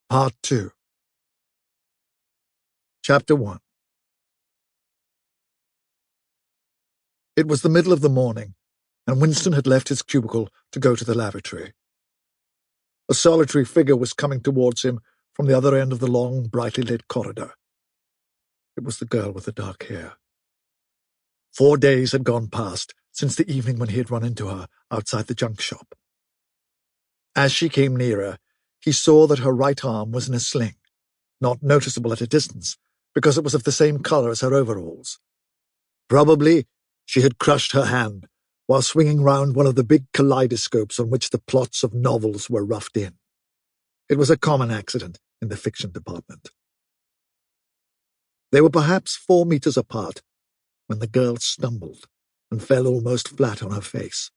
Part 2. Chapter 1. It was the middle of the morning, and Winston had left his cubicle to go to the lavatory. A solitary figure was coming towards him from the other end of the long, brightly lit corridor. It was the girl with the dark hair. 4 days had gone past since the evening when he had run into her outside the junk shop. As she came nearer, he saw that her right arm was in a sling, not noticeable at a distance, because it was of the same color as her overalls. Probably she had crushed her hand while swinging round one of the big kaleidoscopes on which the plots of novels were roughed in. It was a common accident in the fiction department. They were perhaps 4 meters apart when the girl stumbled and fell almost flat on her face.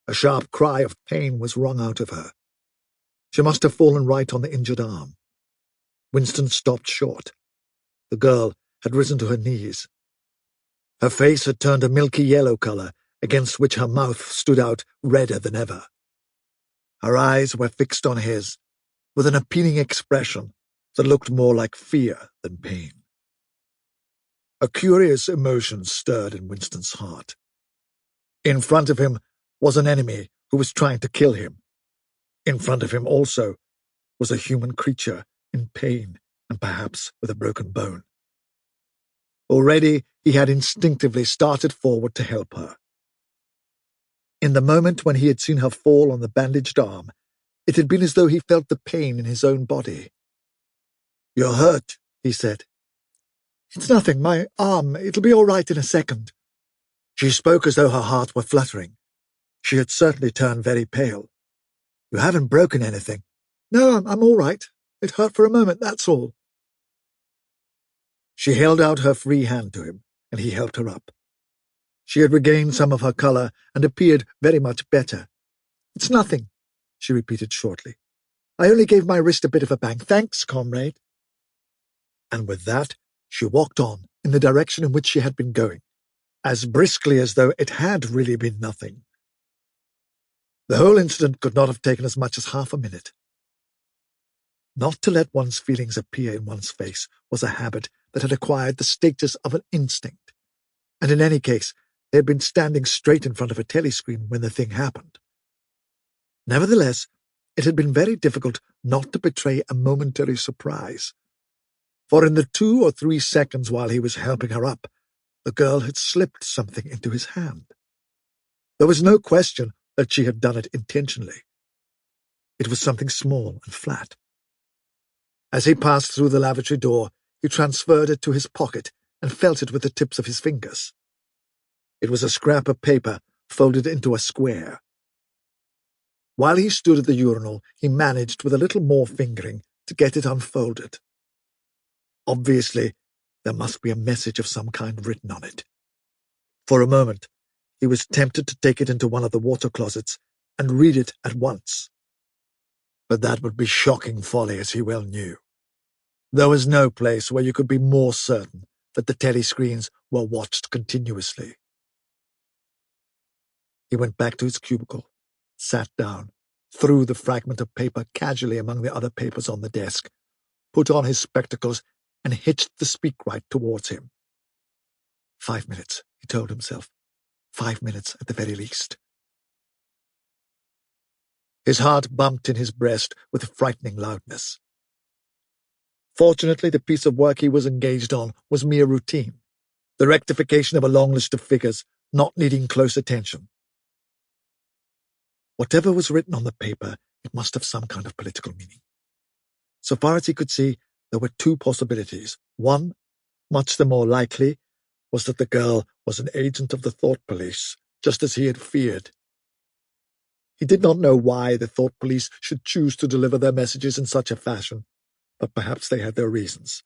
A sharp cry of pain was wrung out of her. She must have fallen right on the injured arm. Winston stopped short. The girl had risen to her knees. Her face had turned a milky yellow color, against which her mouth stood out redder than ever. Her eyes were fixed on his, with an appealing expression that looked more like fear than pain. A curious emotion stirred in Winston's heart. In front of him was an enemy who was trying to kill him. In front of him also was a human creature in pain and perhaps with a broken bone. Already he had instinctively started forward to help her. In the moment when he had seen her fall on the bandaged arm, it had been as though he felt the pain in his own body. "You're hurt," he said. "It's nothing, my arm. It'll be all right in a second." She spoke as though her heart were fluttering. She had certainly turned very pale. "You haven't broken anything." "No, I'm all right. It hurt for a moment, that's all." She held out her free hand to him, and he helped her up. She had regained some of her color and appeared very much better. "It's nothing," she repeated shortly. "I only gave my wrist a bit of a bang. Thanks, comrade." And with that, she walked on in the direction in which she had been going, as briskly as though it had really been nothing. The whole incident could not have taken as much as half a minute. Not to let one's feelings appear in one's face was a habit that had acquired the status of an instinct, and in any case, they had been standing straight in front of a telescreen when the thing happened. Nevertheless, it had been very difficult not to betray a momentary surprise, for in the 2 or 3 seconds while he was helping her up, the girl had slipped something into his hand. There was no question that she had done it intentionally. It was something small and flat. As he passed through the lavatory door, he transferred it to his pocket and felt it with the tips of his fingers. It was a scrap of paper folded into a square. While he stood at the urinal, he managed, with a little more fingering, to get it unfolded. Obviously, there must be a message of some kind written on it. For a moment, he was tempted to take it into one of the water closets and read it at once. But that would be shocking folly, as he well knew. There was no place where you could be more certain that the telescreens were watched continuously. He went back to his cubicle, sat down, threw the fragment of paper casually among the other papers on the desk, put on his spectacles, and hitched the speakwrite towards him. 5 minutes, he told himself. 5 minutes at the very least. His heart bumped in his breast with frightening loudness. Fortunately, the piece of work he was engaged on was mere routine, the rectification of a long list of figures, not needing close attention. Whatever was written on the paper, it must have some kind of political meaning. So far as he could see, there were 2 possibilities. One, much the more likely, was that the girl was an agent of the thought police, just as he had feared. He did not know why the thought police should choose to deliver their messages in such a fashion, but perhaps they had their reasons.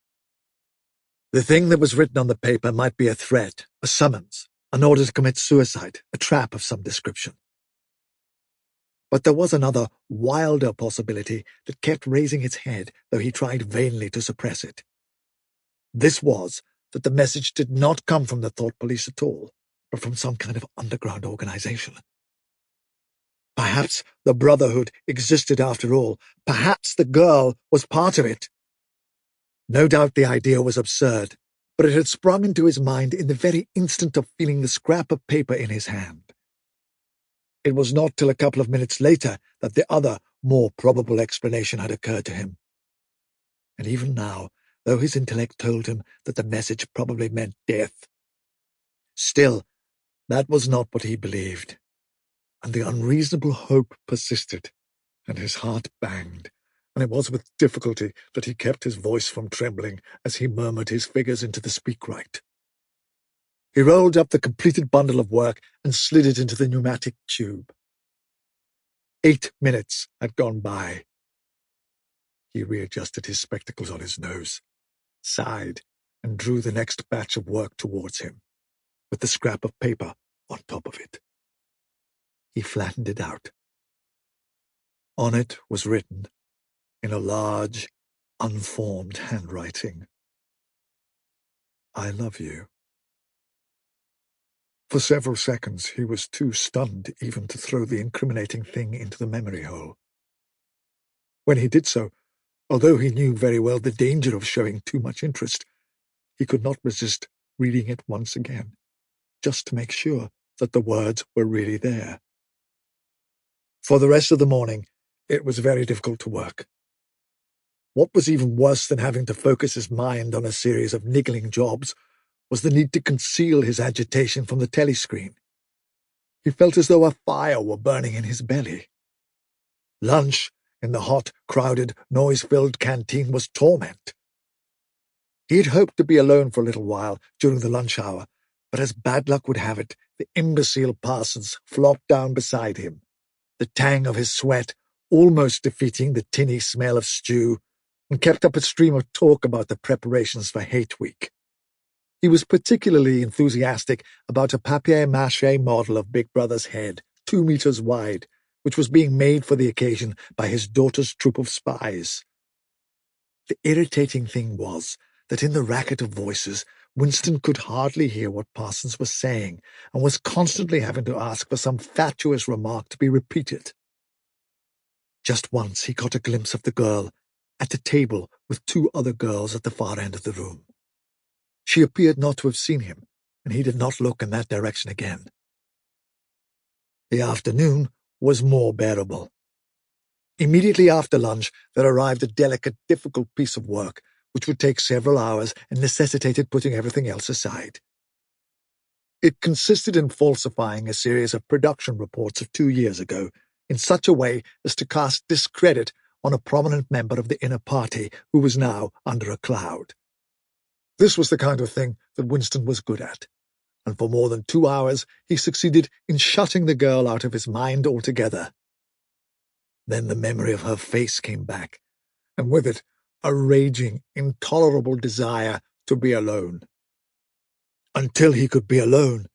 The thing that was written on the paper might be a threat, a summons, an order to commit suicide, a trap of some description. But there was another, wilder possibility that kept raising its head, though he tried vainly to suppress it. This was that the message did not come from the thought police at all, but from some kind of underground organization. Perhaps the Brotherhood existed after all. Perhaps the girl was part of it. No doubt the idea was absurd, but it had sprung into his mind in the very instant of feeling the scrap of paper in his hand. It was not till a couple of minutes later that the other, more probable explanation had occurred to him. And even now, though his intellect told him that the message probably meant death, still, that was not what he believed, and the unreasonable hope persisted, and his heart banged, and it was with difficulty that he kept his voice from trembling as he murmured his figures into the speakwrite. He rolled up the completed bundle of work and slid it into the pneumatic tube. 8 minutes had gone by. He readjusted his spectacles on his nose, sighed, and drew the next batch of work towards him, with the scrap of paper on top of it. He flattened it out. On it was written, in a large, unformed handwriting, "I love you." For several seconds he was too stunned even to throw the incriminating thing into the memory hole. When he did so, although he knew very well the danger of showing too much interest, he could not resist reading it once again, just to make sure that the words were really there. For the rest of the morning, it was very difficult to work. What was even worse than having to focus his mind on a series of niggling jobs was the need to conceal his agitation from the telescreen. He felt as though a fire were burning in his belly. Lunch in the hot, crowded, noise-filled canteen was torment. He had hoped to be alone for a little while during the lunch hour, but as bad luck would have it, the imbecile Parsons flopped down beside him, the tang of his sweat almost defeating the tinny smell of stew, and kept up a stream of talk about the preparations for Hate Week. He was particularly enthusiastic about a papier-mâché model of Big Brother's head, 2 meters wide, which was being made for the occasion by his daughter's troop of spies. The irritating thing was that in the racket of voices, Winston could hardly hear what Parsons was saying, and was constantly having to ask for some fatuous remark to be repeated. Just once he caught a glimpse of the girl, at a table with 2 other girls at the far end of the room. She appeared not to have seen him, and he did not look in that direction again. The afternoon was more bearable. Immediately after lunch, there arrived a delicate, difficult piece of work, which would take several hours and necessitated putting everything else aside. It consisted in falsifying a series of production reports of 2 years ago, in such a way as to cast discredit on a prominent member of the inner party who was now under a cloud. This was the kind of thing that Winston was good at, and for more than 2 hours he succeeded in shutting the girl out of his mind altogether. Then the memory of her face came back, and with it a raging, intolerable desire to be alone. Until he could be alone,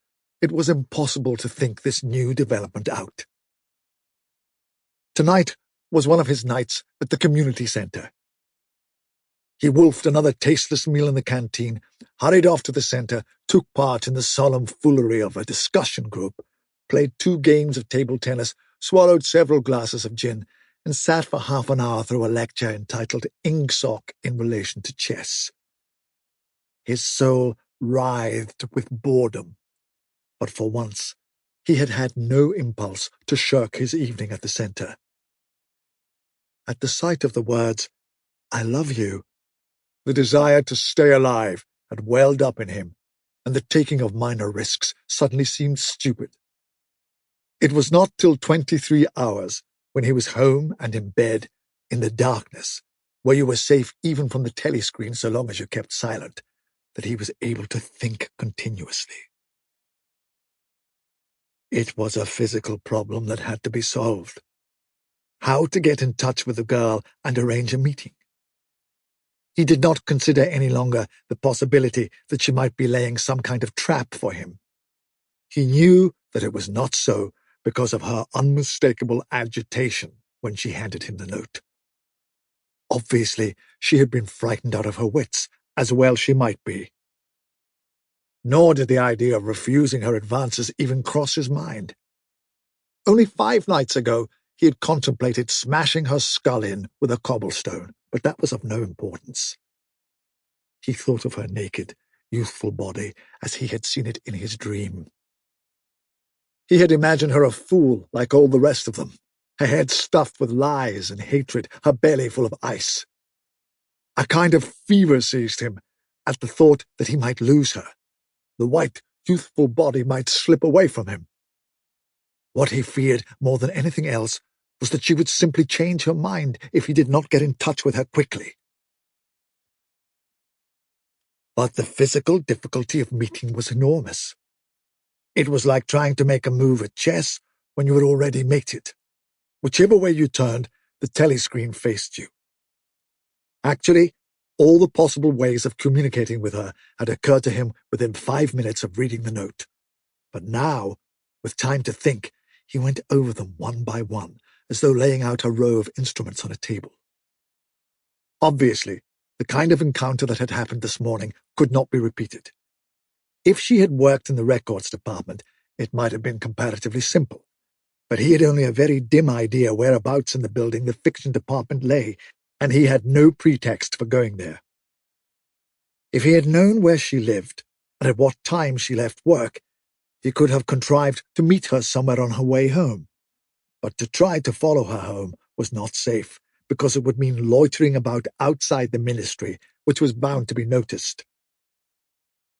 it was impossible to think this new development out. Tonight was one of his nights at the community centre. He wolfed another tasteless meal in the canteen, hurried off to the centre, took part in the solemn foolery of a discussion group, played 2 games of table tennis, swallowed several glasses of gin, and sat for half an hour through a lecture entitled Ingsoc in relation to chess. His soul writhed with boredom, but for once he had had no impulse to shirk his evening at the centre. At the sight of the words, "I love you," the desire to stay alive had welled up in him, and the taking of minor risks suddenly seemed stupid. It was not till 23 hours, when he was home and in bed, in the darkness, where you were safe even from the telescreen so long as you kept silent, that he was able to think continuously. It was a physical problem that had to be solved. How to get in touch with the girl and arrange a meeting. He did not consider any longer the possibility that she might be laying some kind of trap for him. He knew that it was not so because of her unmistakable agitation when she handed him the note. Obviously, she had been frightened out of her wits, as well she might be. Nor did the idea of refusing her advances even cross his mind. Only 5 nights ago, he had contemplated smashing her skull in with a cobblestone, but that was of no importance. He thought of her naked, youthful body as he had seen it in his dream. He had imagined her a fool like all the rest of them, her head stuffed with lies and hatred, her belly full of ice. A kind of fever seized him at the thought that he might lose her. The white, youthful body might slip away from him. What he feared more than anything else was that she would simply change her mind if he did not get in touch with her quickly. But the physical difficulty of meeting was enormous. It was like trying to make a move at chess when you had already mated. Whichever way you turned, the telescreen faced you. Actually, all the possible ways of communicating with her had occurred to him within 5 minutes of reading the note. But now, with time to think, he went over them one by one, as though laying out a row of instruments on a table. Obviously, the kind of encounter that had happened this morning could not be repeated. If she had worked in the records department, it might have been comparatively simple. But he had only a very dim idea whereabouts in the building the fiction department lay, and he had no pretext for going there. If he had known where she lived, and at what time she left work, he could have contrived to meet her somewhere on her way home. But to try to follow her home was not safe, because it would mean loitering about outside the ministry, which was bound to be noticed.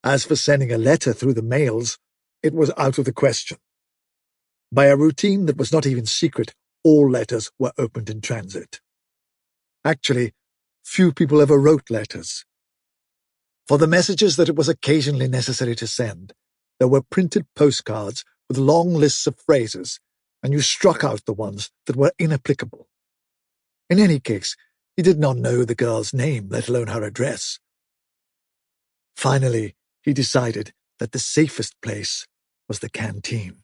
As for sending a letter through the mails, it was out of the question. By a routine that was not even secret, all letters were opened in transit. Actually, few people ever wrote letters. For the messages that it was occasionally necessary to send, there were printed postcards with long lists of phrases, and you struck out the ones that were inapplicable. In any case, he did not know the girl's name, let alone her address. Finally, he decided that the safest place was the canteen.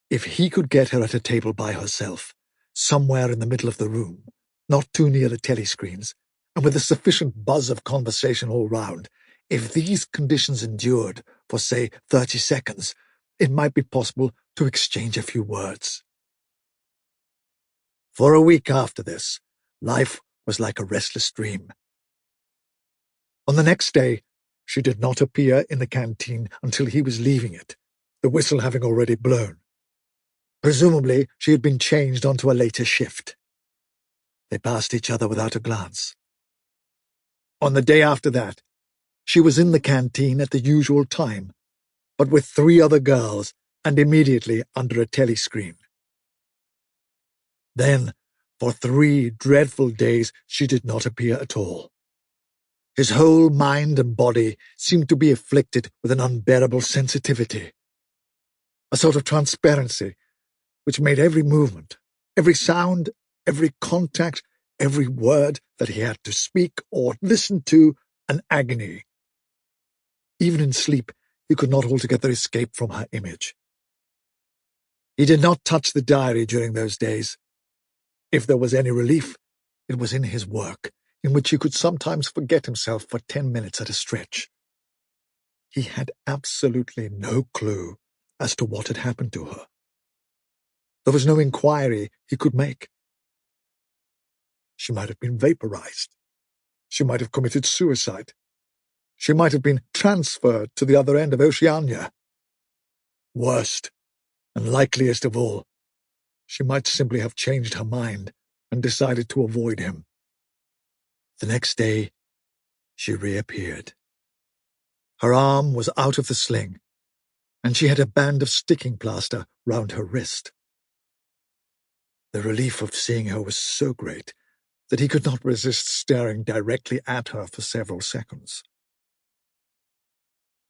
If he could get her at a table by herself, somewhere in the middle of the room, not too near the telescreens, and with a sufficient buzz of conversation all round, if these conditions endured for, say, 30 seconds, it might be possible to exchange a few words. For a week after this, life was like a restless dream. On the next day, she did not appear in the canteen until he was leaving it, the whistle having already blown. Presumably, she had been changed onto a later shift. They passed each other without a glance. On the day after that, she was in the canteen at the usual time, but with 3 other girls and immediately under a telescreen. Then, for 3 dreadful days, she did not appear at all. His whole mind and body seemed to be afflicted with an unbearable sensitivity, a sort of transparency, which made every movement, every sound, every contact, every word that he had to speak or listen to an agony. Even in sleep, he could not altogether escape from her image. He did not touch the diary during those days. If there was any relief, it was in his work, in which he could sometimes forget himself for 10 minutes at a stretch. He had absolutely no clue as to what had happened to her. There was no inquiry he could make. She might have been vaporized. She might have committed suicide. She might have been transferred to the other end of Oceania. Worst, and likeliest of all, she might simply have changed her mind and decided to avoid him. The next day, she reappeared. Her arm was out of the sling, and she had a band of sticking plaster round her wrist. The relief of seeing her was so great that he could not resist staring directly at her for several seconds.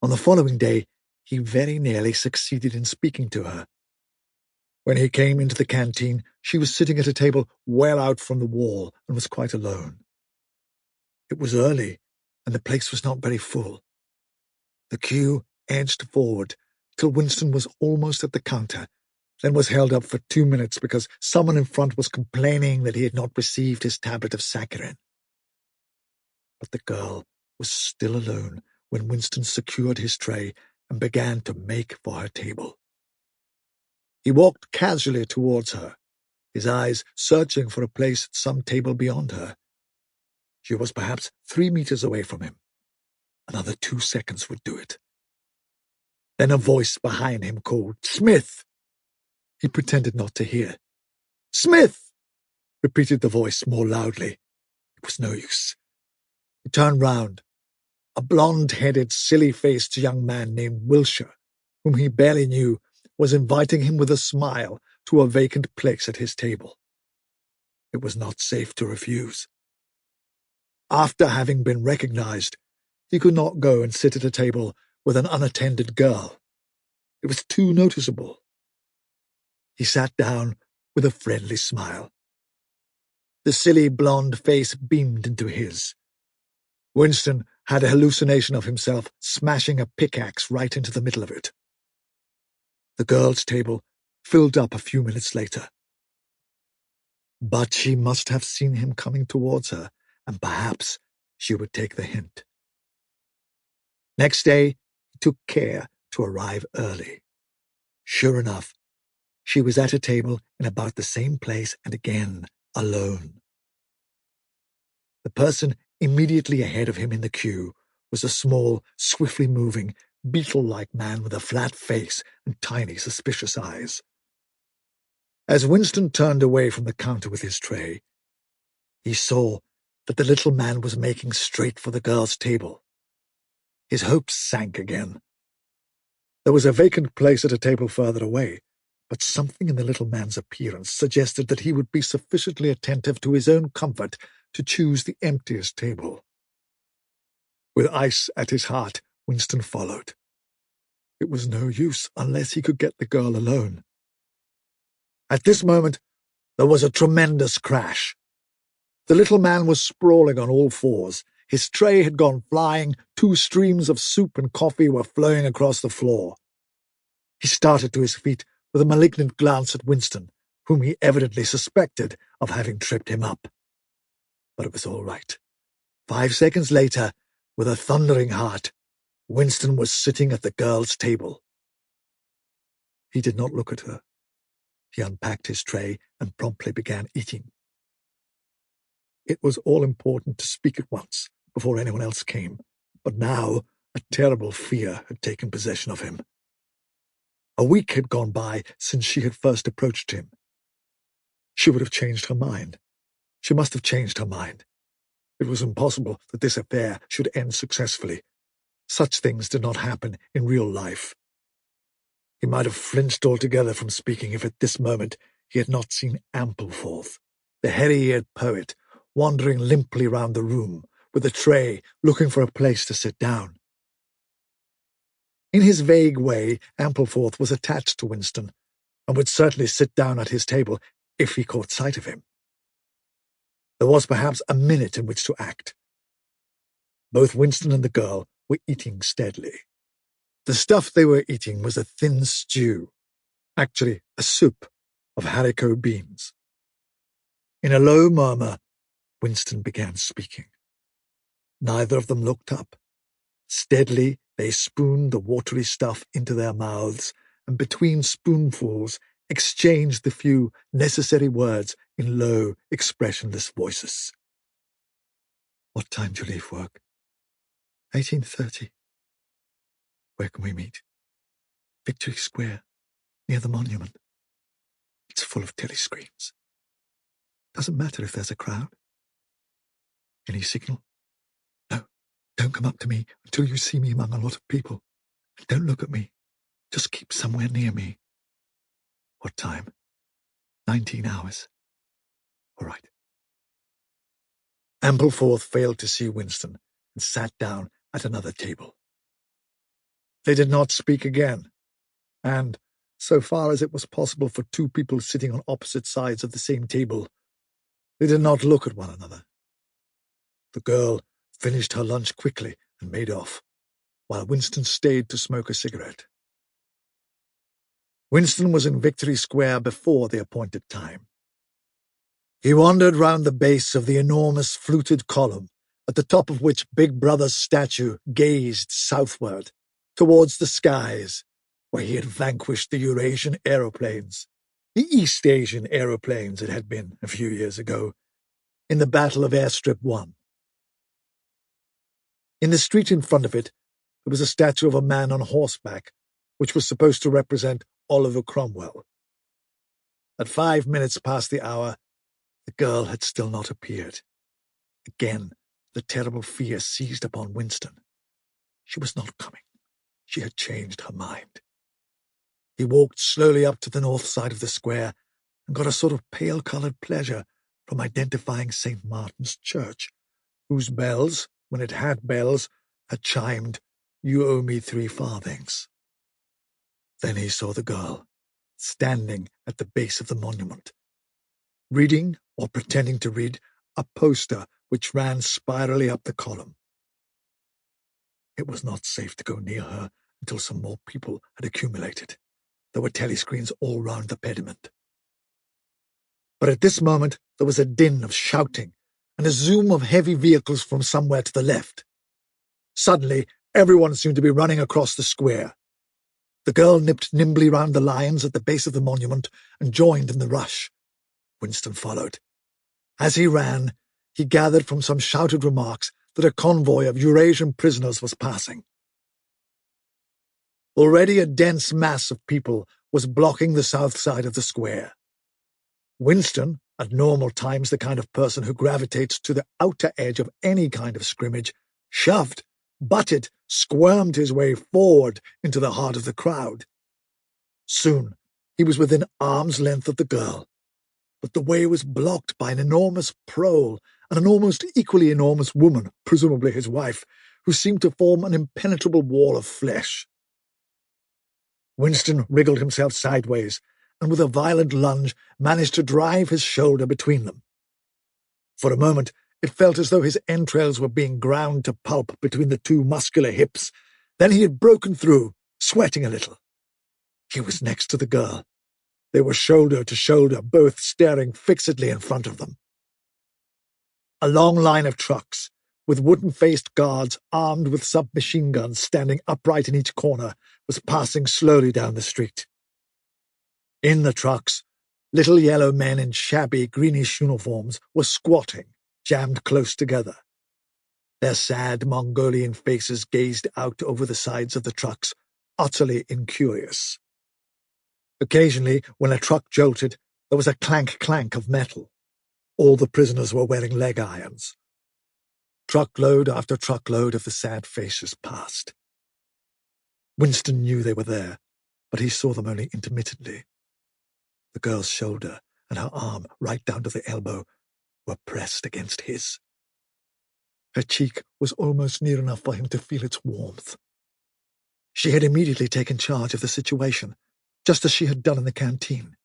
On the following day, he very nearly succeeded in speaking to her. When he came into the canteen, she was sitting at a table well out from the wall and was quite alone. It was early, and the place was not very full. The queue edged forward till Winston was almost at the counter, then was held up for 2 minutes because someone in front was complaining that he had not received his tablet of saccharin. But the girl was still alone when Winston secured his tray and began to make for her table. He walked casually towards her, his eyes searching for a place at some table beyond her. She was perhaps 3 meters away from him. Another 2 seconds would do it. Then a voice behind him called, "Smith!" He pretended not to hear. "Smith!" repeated the voice more loudly. It was no use. He turned round. A blonde-headed, silly-faced young man named Wilshire, whom he barely knew, was inviting him with a smile to a vacant place at his table. It was not safe to refuse. After having been recognized, he could not go and sit at a table with an unattended girl. It was too noticeable. He sat down with a friendly smile. The silly blonde face beamed into his. Winston had a hallucination of himself smashing a pickaxe right into the middle of it. The girl's table filled up a few minutes later. But she must have seen him coming towards her, and perhaps she would take the hint. Next day, he took care to arrive early. Sure enough, she was at a table in about the same place and again alone. The person immediately ahead of him in the queue was a small, swiftly moving, beetle-like man with a flat face and tiny, suspicious eyes. As Winston turned away from the counter with his tray, he saw that the little man was making straight for the girl's table. His hopes sank again. There was a vacant place at a table further away, but something in the little man's appearance suggested that he would be sufficiently attentive to his own comfort to choose the emptiest table. With ice at his heart, Winston followed. It was no use unless he could get the girl alone. At this moment, there was a tremendous crash. The little man was sprawling on all fours. His tray had gone flying. 2 streams of soup and coffee were flowing across the floor. He started to his feet with a malignant glance at Winston, whom he evidently suspected of having tripped him up. But it was all right. 5 seconds later, with a thundering heart, Winston was sitting at the girl's table. He did not look at her. He unpacked his tray and promptly began eating. It was all important to speak at once, before anyone else came, but now a terrible fear had taken possession of him. A week had gone by since she had first approached him. She would have changed her mind. She must have changed her mind. It was impossible that this affair should end successfully. Such things did not happen in real life. He might have flinched altogether from speaking if at this moment he had not seen Ampleforth, the hairy-eared poet, wandering limply round the room with a tray, looking for a place to sit down. In his vague way, Ampleforth was attached to Winston, and would certainly sit down at his table if he caught sight of him. There was perhaps a minute in which to act. Both Winston and the girl were eating steadily. The stuff they were eating was a thin stew, actually a soup of haricot beans. In a low murmur, Winston began speaking. Neither of them looked up. Steadily, they spooned the watery stuff into their mouths, and between spoonfuls exchanged the few necessary words in low, expressionless voices. "What time do you leave work?" 18:30. "Where can we meet?" "Victory Square, near the monument. It's full of telescreens. Doesn't matter if there's a crowd." "Any signal?" "No, don't come up to me until you see me among a lot of people. And don't look at me. Just keep somewhere near me." "What time?" 19 hours. "All right." Ampleforth failed to see Winston and sat down at another table. They did not speak again, and, so far as it was possible for 2 people sitting on opposite sides of the same table, they did not look at one another. The girl finished her lunch quickly and made off, while Winston stayed to smoke a cigarette. Winston was in Victory Square before the appointed time. He wandered round the base of the enormous fluted column, at the top of which Big Brother's statue gazed southward, towards the skies, where he had vanquished the Eurasian aeroplanes, the East Asian aeroplanes it had been a few years ago, in the Battle of Airstrip 1. In the street in front of it, there was a statue of a man on horseback, which was supposed to represent Oliver Cromwell. At 5 minutes past the hour, the girl had still not appeared. Again, the terrible fear seized upon Winston. She was not coming. She had changed her mind. He walked slowly up to the north side of the square and got a sort of pale-coloured pleasure from identifying St. Martin's Church, whose bells, when it had bells, had chimed, "You owe me 3 farthings." Then he saw the girl, standing at the base of the monument, reading, or pretending to read, a poster which ran spirally up the column. It was not safe to go near her until some more people had accumulated. There were telescreens all round the pediment. But at this moment there was a din of shouting and a zoom of heavy vehicles from somewhere to the left. Suddenly, everyone seemed to be running across the square. The girl nipped nimbly round the lions at the base of the monument and joined in the rush. Winston followed. As he ran, he gathered from some shouted remarks that a convoy of Eurasian prisoners was passing. Already a dense mass of people was blocking the south side of the square. Winston, at normal times the kind of person who gravitates to the outer edge of any kind of scrimmage, shoved, butted, squirmed his way forward into the heart of the crowd. Soon he was within arm's length of the girl, but the way was blocked by an enormous prole and an almost equally enormous woman, presumably his wife, who seemed to form an impenetrable wall of flesh. Winston wriggled himself sideways, and with a violent lunge managed to drive his shoulder between them. For a moment it felt as though his entrails were being ground to pulp between the 2 muscular hips. Then he had broken through, sweating a little. He was next to the girl. They were shoulder to shoulder, both staring fixedly in front of them. A long line of trucks, with wooden-faced guards armed with submachine guns standing upright in each corner, was passing slowly down the street. In the trucks, little yellow men in shabby greenish uniforms were squatting, jammed close together. Their sad Mongolian faces gazed out over the sides of the trucks, utterly incurious. Occasionally, when a truck jolted, there was a clank-clank of metal. All the prisoners were wearing leg irons. Truckload after truckload of the sad faces passed. Winston knew they were there, but he saw them only intermittently. The girl's shoulder and her arm, right down to the elbow, were pressed against his. Her cheek was almost near enough for him to feel its warmth. She had immediately taken charge of the situation, just as she had done in the canteen.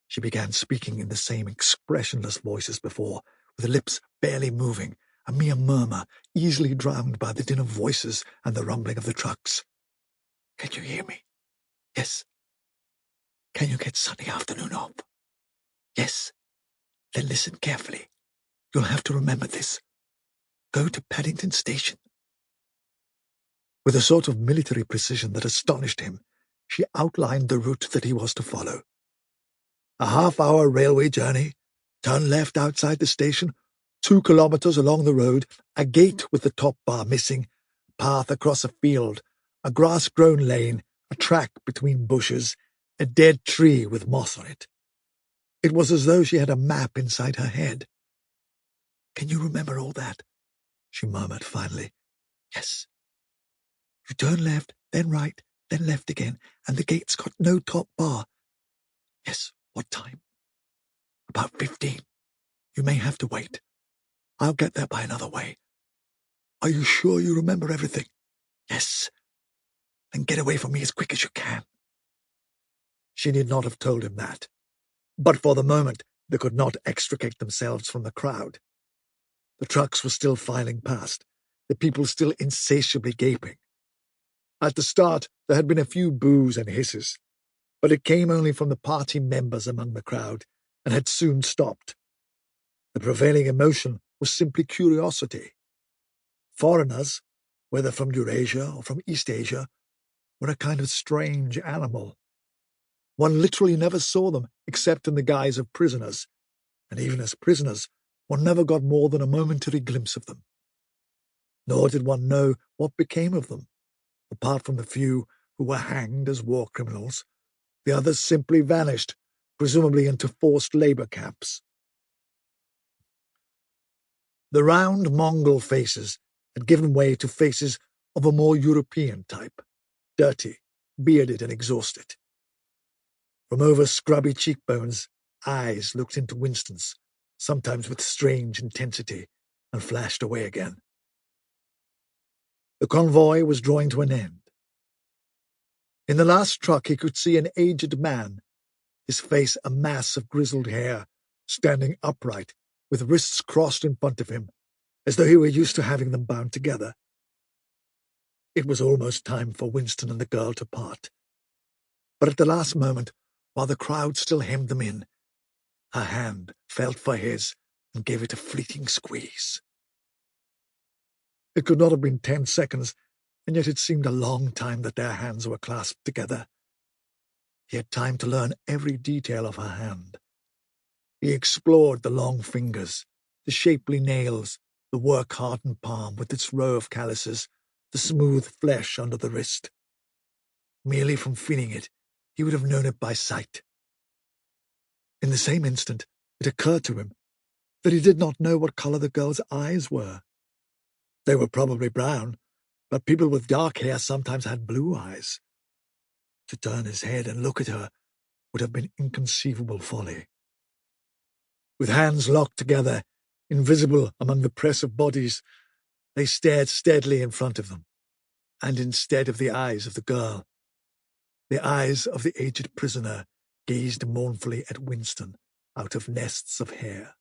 She began speaking in the same expressionless voice as before, with her lips barely moving, a mere murmur, easily drowned by the din of voices and the rumbling of the trucks. "Can you hear me?" "Yes." "Can you get Sunday afternoon off?" "Yes." "Then listen carefully. You'll have to remember this. Go to Paddington Station." With a sort of military precision that astonished him, she outlined the route that he was to follow. A half-hour railway journey, turn left outside the station, 2 kilometers along the road, a gate with the top bar missing, path across a field, a grass-grown lane, a track between bushes, a dead tree with moss on it. It was as though she had a map inside her head. "Can you remember all that?" she murmured finally. "Yes." "You turn left, then right, then left again, and the gate's got no top bar." "Yes." "What time?" "About 15. You may have to wait. I'll get there by another way." "Are you sure you remember everything?" "Yes." "Then get away from me as quick as you can." She need not have told him that. But for the moment they could not extricate themselves from the crowd. The trucks were still filing past, the people still insatiably gaping. At the start there had been a few boos and hisses, but it came only from the party members among the crowd, and had soon stopped. The prevailing emotion was simply curiosity. Foreigners, whether from Eurasia or from East Asia, were a kind of strange animal. One literally never saw them except in the guise of prisoners, and even as prisoners, one never got more than a momentary glimpse of them. Nor did one know what became of them. Apart from the few who were hanged as war criminals, the others simply vanished, presumably into forced labor camps. The round Mongol faces had given way to faces of a more European type, dirty, bearded, and exhausted. From over scrubby cheekbones, eyes looked into Winston's, sometimes with strange intensity, and flashed away again. The convoy was drawing to an end. In the last truck he could see an aged man, his face a mass of grizzled hair, standing upright, with wrists crossed in front of him, as though he were used to having them bound together. It was almost time for Winston and the girl to part. But at the last moment, while the crowd still hemmed them in, her hand felt for his and gave it a fleeting squeeze. It could not have been 10 seconds, and yet it seemed a long time that their hands were clasped together. He had time to learn every detail of her hand. He explored the long fingers, the shapely nails, the work-hardened palm with its row of calluses, the smooth flesh under the wrist. Merely from feeling it, he would have known it by sight. In the same instant, it occurred to him that he did not know what color the girl's eyes were. They were probably brown, but people with dark hair sometimes had blue eyes. To turn his head and look at her would have been inconceivable folly. With hands locked together, invisible among the press of bodies, they stared steadily in front of them, and instead of the eyes of the girl, the eyes of the aged prisoner gazed mournfully at Winston out of nests of hair.